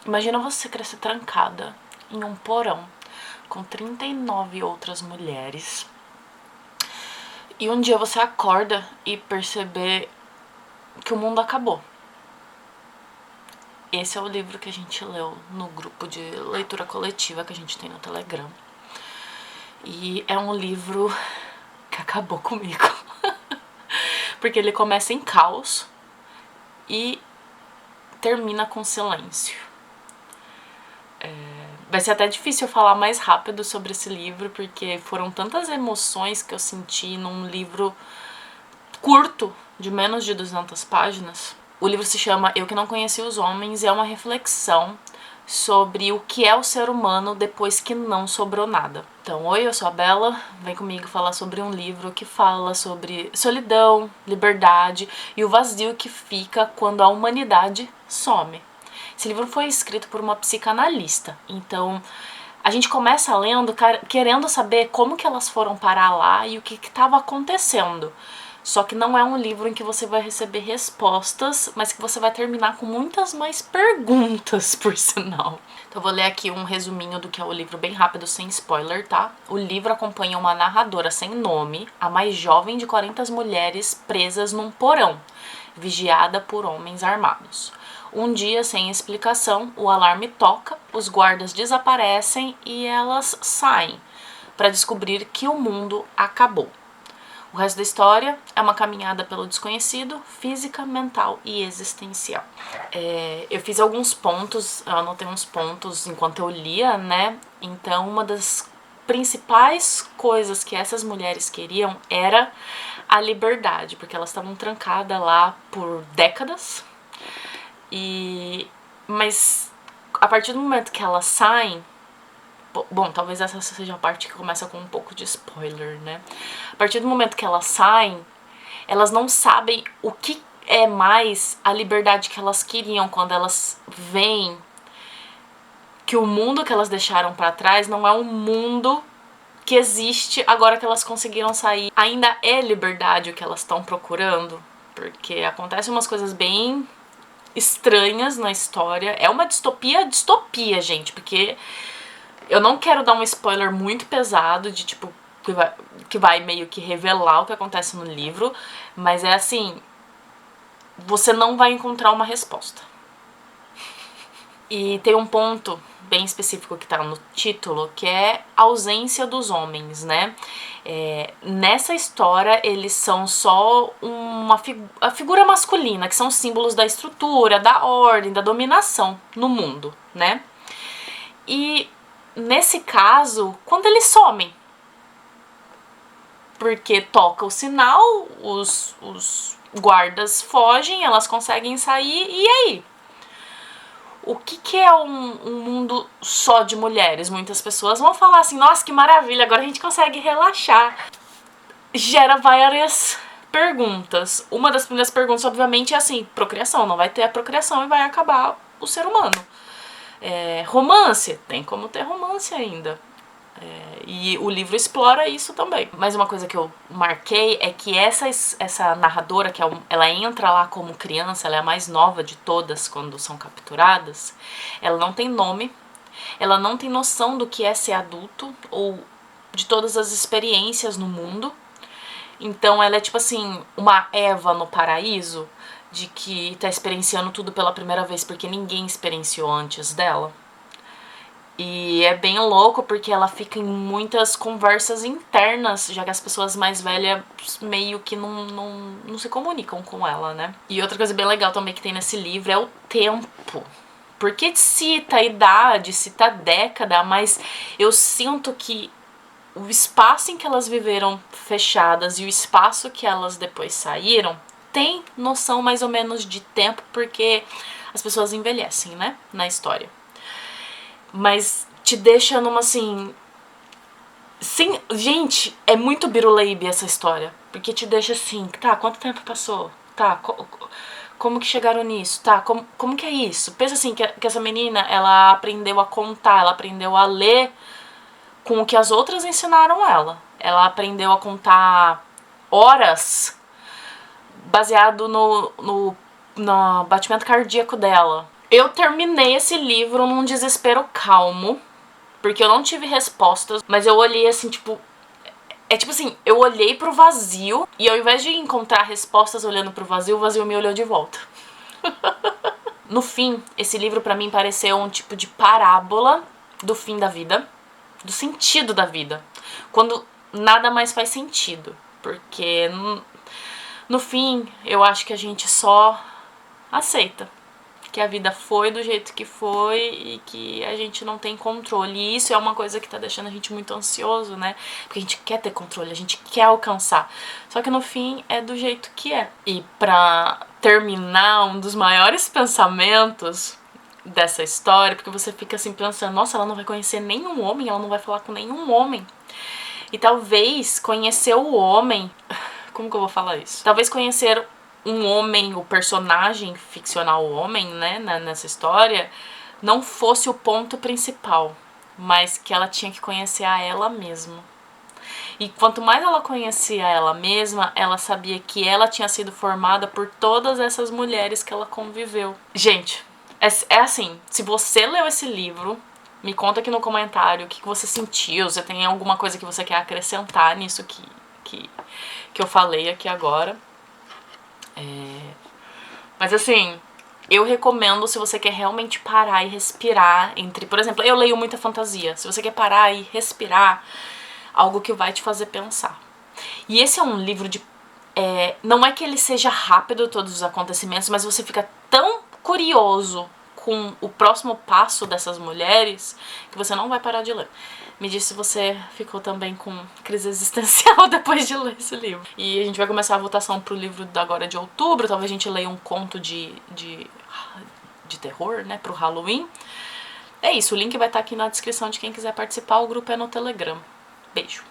Imagina você crescer trancada em um porão com 39 outras mulheres e um dia você acorda e perceber que o mundo acabou. Esse é o livro que a gente leu no grupo de leitura coletiva que a gente tem no Telegram. E é um livro que acabou comigo. Porque ele começa em caos e termina com silêncio. Vai ser até difícil eu falar mais rápido sobre esse livro, porque foram tantas emoções que eu senti num livro curto, de menos de 200 páginas. O livro se chama Eu Que Não Conheci os Homens e é uma reflexão sobre o que é o ser humano depois que não sobrou nada. Então, oi, eu sou a Bela, vem comigo falar sobre um livro que fala sobre solidão, liberdade e o vazio que fica quando a humanidade some. Esse livro foi escrito por uma psicanalista, então a gente começa lendo querendo saber como que elas foram parar lá e o que estava acontecendo. Só que não é um livro em que você vai receber respostas, mas que você vai terminar com muitas mais perguntas, por sinal. Então eu vou ler aqui um resuminho do que é o livro bem rápido, sem spoiler, tá? O livro acompanha uma narradora sem nome, a mais jovem de 40 mulheres presas num porão, vigiada por homens armados. Um dia, sem explicação, o alarme toca, os guardas desaparecem e elas saem para descobrir que o mundo acabou. O resto da história é uma caminhada pelo desconhecido, física, mental e existencial. Eu fiz alguns pontos, eu anotei uns pontos enquanto eu lia, né? Então, uma das principais coisas que essas mulheres queriam era a liberdade, porque elas estavam trancadas lá por décadas. Mas a partir do momento que elas saem, bom, talvez essa seja a parte que começa com um pouco de spoiler, né? A partir do momento que elas saem, elas não sabem o que é mais a liberdade que elas queriam quando elas veem que o mundo que elas deixaram pra trás não é um mundo que existe agora que elas conseguiram sair. Ainda é liberdade o que elas estão procurando, porque acontecem umas coisas bem estranhas na história. É uma distopia, gente, porque eu não quero dar um spoiler muito pesado de tipo que vai meio que revelar o que acontece no livro, mas é assim, você não vai encontrar uma resposta. E tem um ponto bem específico que tá no título, que é a ausência dos homens, né? Nessa história, eles são só a figura masculina, que são símbolos da estrutura, da ordem, da dominação no mundo, né? E nesse caso, quando eles somem, porque toca o sinal, os guardas fogem, elas conseguem sair, e aí? O que é um mundo só de mulheres? Muitas pessoas vão falar assim, nossa, que maravilha, agora a gente consegue relaxar. Gera várias perguntas. Uma das primeiras perguntas, obviamente, é assim, procriação. Não vai ter a procriação e vai acabar o ser humano. Romance, tem como ter romance ainda. E o livro explora isso também. Mas uma coisa que eu marquei é que essa narradora, ela entra lá como criança, ela é a mais nova de todas quando são capturadas. Ela não tem nome, ela não tem noção do que é ser adulto ou de todas as experiências no mundo. Então ela é tipo assim, uma Eva no paraíso, de que tá experienciando tudo pela primeira vez porque ninguém experienciou antes dela. E é bem louco porque ela fica em muitas conversas internas, já que as pessoas mais velhas meio que não se comunicam com ela, né? E outra coisa bem legal também que tem nesse livro é o tempo. Porque cita a idade, cita a década, mas eu sinto que o espaço em que elas viveram fechadas e o espaço que elas depois saíram tem noção mais ou menos de tempo, porque as pessoas envelhecem, né? Na história. Mas te deixa numa assim... Sim, gente, é muito Biruleibe essa história. Porque te deixa assim, tá, quanto tempo passou? Tá, como que chegaram nisso? Tá, como que é isso? Pensa assim, que essa menina, ela aprendeu a contar, ela aprendeu a ler com o que as outras ensinaram ela. Ela aprendeu a contar horas baseado no batimento cardíaco dela. Eu terminei esse livro num desespero calmo, porque eu não tive respostas, mas eu olhei assim, tipo... É tipo assim, eu olhei pro vazio e ao invés de encontrar respostas olhando pro vazio, o vazio me olhou de volta. No fim, esse livro pra mim pareceu um tipo de parábola do fim da vida, do sentido da vida, quando nada mais faz sentido, porque no fim eu acho que a gente só aceita que a vida foi do jeito que foi e que a gente não tem controle. E isso é uma coisa que tá deixando a gente muito ansioso, né? Porque a gente quer ter controle, a gente quer alcançar. Só que no fim é do jeito que é. E pra terminar, um dos maiores pensamentos dessa história, porque você fica assim pensando, nossa, ela não vai conhecer nenhum homem, ela não vai falar com nenhum homem. E talvez conhecer o homem... Como que eu vou falar isso? Talvez conhecer um homem, o personagem ficcional homem, né, nessa história, não fosse o ponto principal, mas que ela tinha que conhecer a ela mesma. E quanto mais ela conhecia ela mesma, ela sabia que ela tinha sido formada por todas essas mulheres que ela conviveu. Gente, é assim, se você leu esse livro, me conta aqui no comentário o que você sentiu, se tem alguma coisa que você quer acrescentar nisso que eu falei aqui agora. Mas assim, eu recomendo se você quer realmente parar e respirar entre... Por exemplo, eu leio muita fantasia. Se você quer parar e respirar, algo que vai te fazer pensar. E esse é um livro de... não é que ele seja rápido todos os acontecimentos, mas você fica tão curioso com o próximo passo dessas mulheres que você não vai parar de ler. Me diz se você ficou também com crise existencial depois de ler esse livro. E a gente vai começar a votação pro livro da agora de outubro. Talvez a gente leia um conto de terror, né, pro Halloween. É isso, o link vai estar aqui na descrição de quem quiser participar. O grupo é no Telegram. Beijo.